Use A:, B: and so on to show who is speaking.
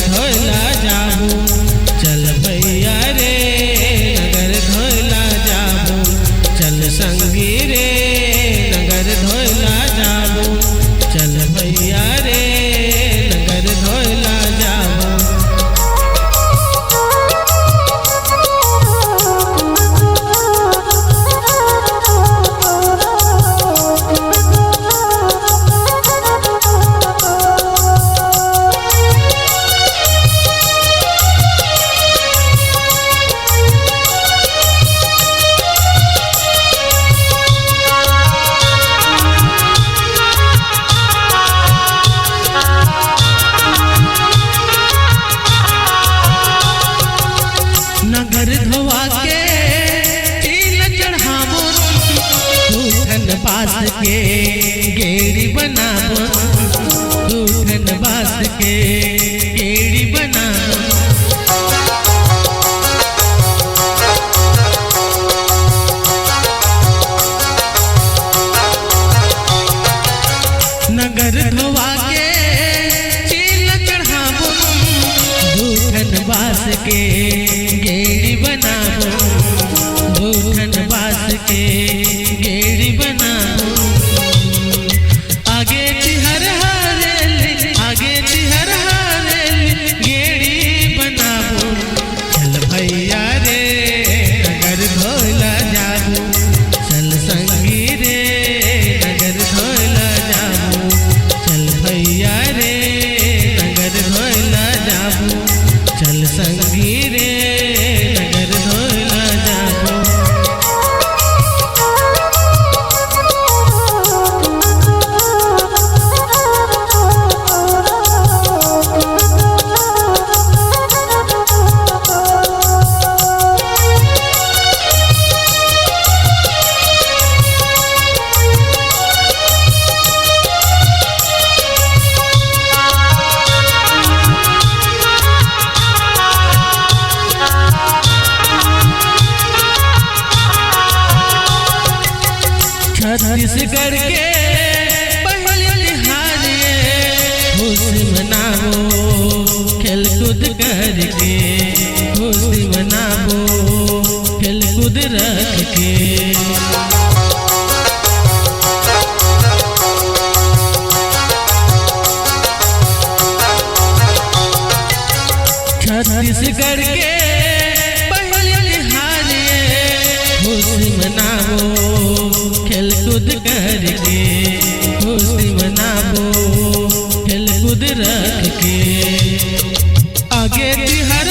A: धोला जाबू चल भैया रे नगर धोला जाबू चल संगी रे नगर धोला जाबू चल भैया रे नगर धोला जाबू। नगर धोवा के तिल चढ़ाबो दूधन बास के गेड़ी बनाबो दूधन बास के गेड़ी बनाबो। नगर धोवा के तिल चढ़ाबो दूधन बास के गेड़ी बनाबो दूधन बास के गेड़ी बनाबो। आगे तिहर हारेली आगे तिहर हारेली गेड़ी बनाबो चल भैया रे नगर धोला जाबू चल संगी रे नगर धोला जाबू चल भैया रे नगर धोला जाबू चल संगी रे नगर धोला जाबू। छत्तीसगढ़ के पहले तिहार खुशी मनाबो खेल कूद करके खुशी मनाबो खेल कूद रख के। छत्तीसगढ़ के पहले तिहार खुशी मनाबो खेल कूद करके खुशी मनाबो खेल कूद रख के। आगे तिहर